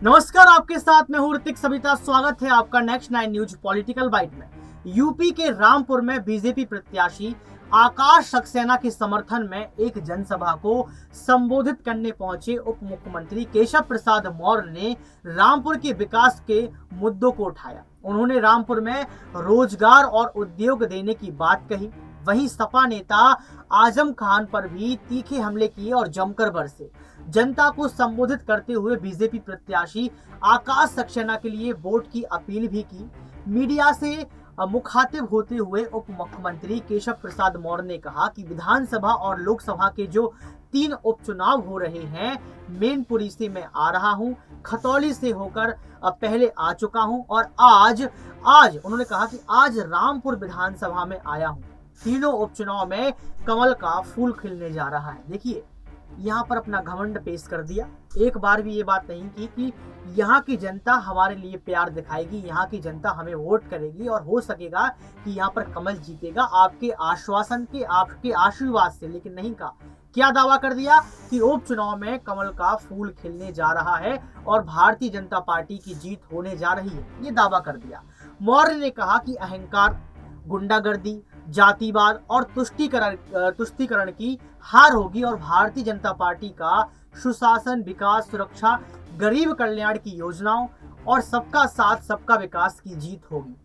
नमस्कार, आपके साथ मैं हूं ऋतिक सविता। स्वागत है आपका नेक्स्ट 9 न्यूज पॉलिटिकल बाइट में। यूपी के रामपुर में बीजेपी प्रत्याशी आकाश सक्सेना के समर्थन में एक जनसभा को संबोधित करने पहुंचे उप मुख्यमंत्री केशव प्रसाद मौर्य ने रामपुर के विकास के मुद्दों को उठाया। उन्होंने रामपुर में रोजगार और उद्योग देने की बात कही। वहीं सपा नेता आजम खान पर भी तीखे हमले किए और जमकर बरसे। जनता को संबोधित करते हुए बीजेपी प्रत्याशी आकाश सक्सेना के लिए वोट की अपील भी की। मीडिया से मुखातिब होते हुए उप मुख्यमंत्री केशव प्रसाद मौर्य ने कहा कि विधानसभा और लोकसभा के जो 3 उपचुनाव हो रहे हैं, मैनपुरी से मैं आ रहा हूं, खतौली से होकर पहले आ चुका हूं और आज उन्होंने कहा कि आज रामपुर विधानसभा में आया हूं। तीनों उपचुनाव में कमल का फूल खिलने जा रहा है। देखिए, यहाँ पर अपना घमंड पेश कर दिया। एक बार भी ये बात नहीं की कि यहाँ की जनता हमारे लिए प्यार दिखाएगी, यहाँ की जनता हमें वोट करेगी और हो सकेगा कि यहाँ पर कमल जीतेगा आपके आश्वासन के, आपके आशीर्वाद से। लेकिन नहीं कहा, क्या दावा कर दिया कि उपचुनाव में कमल का फूल खिलने जा रहा है और भारतीय जनता पार्टी की जीत होने जा रही है, ये दावा कर दिया। मौर्य ने कहा कि अहंकार, गुंडागर्दी, जातिवाद और तुष्टीकरण की हार होगी और भारतीय जनता पार्टी का सुशासन, विकास, सुरक्षा, गरीब कल्याण की योजनाओं और सबका साथ सबका विकास की जीत होगी।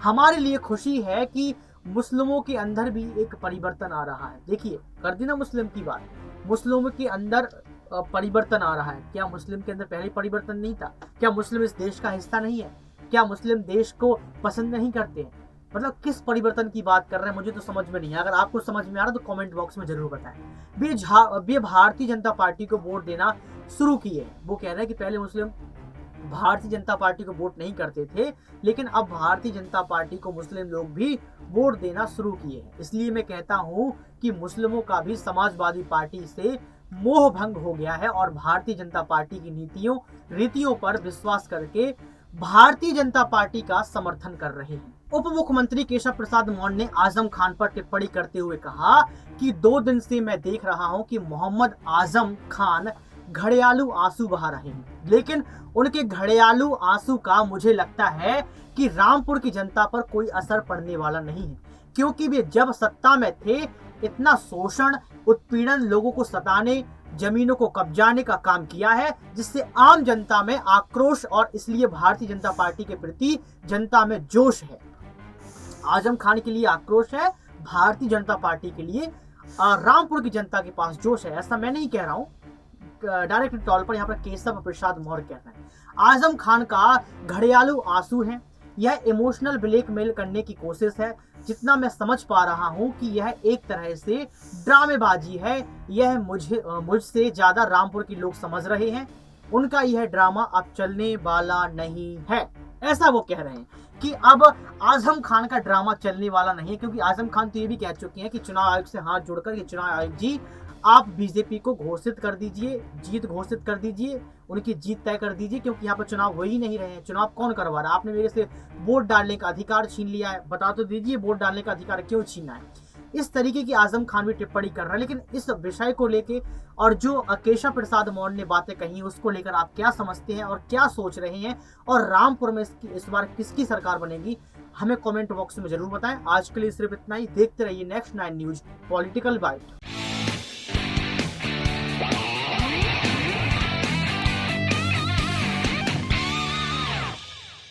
हमारे लिए खुशी है कि मुस्लिमों के अंदर भी एक परिवर्तन आ रहा है। देखिए, कर दी ना मुस्लिम की बात, मुस्लिमों के अंदर परिवर्तन आ रहा है। क्या मुस्लिम के अंदर पहले परिवर्तन नहीं था? क्या मुस्लिम इस देश का हिस्सा नहीं है? क्या मुस्लिम देश को पसंद नहीं करते हैं? मतलब किस परिवर्तन की बात कर रहे हैं, मुझे तो समझ में नहीं है। अगर आपको समझ में आ रहा तो कमेंट बॉक्स में जरूर बताएं। वे भारतीय जनता पार्टी को वोट देना शुरू किए। वो कह रहे हैं कि पहले मुस्लिम भारतीय जनता पार्टी को वोट नहीं करते थे, लेकिन अब भारतीय जनता पार्टी को मुस्लिम लोग भी वोट देना शुरू किए हैं। इसलिए मैं कहता हूं कि मुस्लिमों का भी समाजवादी पार्टी से मोह भंग हो गया है और भारतीय जनता पार्टी की रीतियों पर विश्वास करके भारतीय जनता पार्टी का समर्थन कर रहे हैं। उप मुख्यमंत्री केशव प्रसाद मौर्य ने आजम खान पर टिप्पणी करते हुए कहा कि 2 दिन से मैं देख रहा हूं कि मोहम्मद आजम खान घड़ियालू आंसू बहा रहे हैं, लेकिन उनके घड़ियालू आंसू का मुझे लगता है कि रामपुर की जनता पर कोई असर पड़ने वाला नहीं है, क्योंकि वे जब सत्ता में थे इतना शोषण, उत्पीड़न, लोगों को सताने, जमीनों को कब्जाने का काम किया है, जिससे आम जनता में आक्रोश और इसलिए भारतीय जनता पार्टी के प्रति जनता में जोश है। आजम खान के लिए आक्रोश है, भारतीय जनता पार्टी के लिए रामपुर की जनता के पास जोश है। ऐसा मैं नहीं कह रहा हूँ, डायरेक्ट तौर पर यहाँ पर केशव प्रसाद मौर्य कह रहे हैं। आजम खान का घड़ियालू आंसू है, यह इमोशनल ब्लैकमेल करने की कोशिश है। जितना मैं समझ पा रहा हूं कि यह एक तरह से ड्रामेबाजी है। यह मुझसे ज्यादा रामपुर के लोग समझ रहे हैं। उनका यह ड्रामा अब चलने वाला नहीं है, ऐसा वो कह रहे हैं कि अब आजम खान का ड्रामा चलने वाला नहीं है, क्योंकि आजम खान तो ये भी कह चुके हैं कि चुनाव आयोग से हाथ जोड़कर ये चुनाव आयोग जी आप बीजेपी को घोषित कर दीजिए, जीत घोषित कर दीजिए, उनकी जीत तय कर दीजिए, क्योंकि यहाँ पर चुनाव हो ही नहीं रहे हैं। चुनाव कौन करवा रहा है? आपने मेरे से वोट डालने का अधिकार छीन लिया है, बता तो दीजिए वोट डालने का अधिकार क्यों छीना है? इस तरीके की आजम खान भी टिप्पणी कर रहा है। लेकिन इस विषय को लेके और जो केशव प्रसाद मौर्य ने बातें कही, उसको लेकर आप क्या समझते हैं और क्या सोच रहे हैं, और रामपुर में इस बार किसकी सरकार बनेगी, हमें कमेंट बॉक्स में जरूर बताएं। आज के लिए सिर्फ इतना ही। देखते रहिए नेक्स्ट 9 न्यूज पॉलिटिकल बाइट।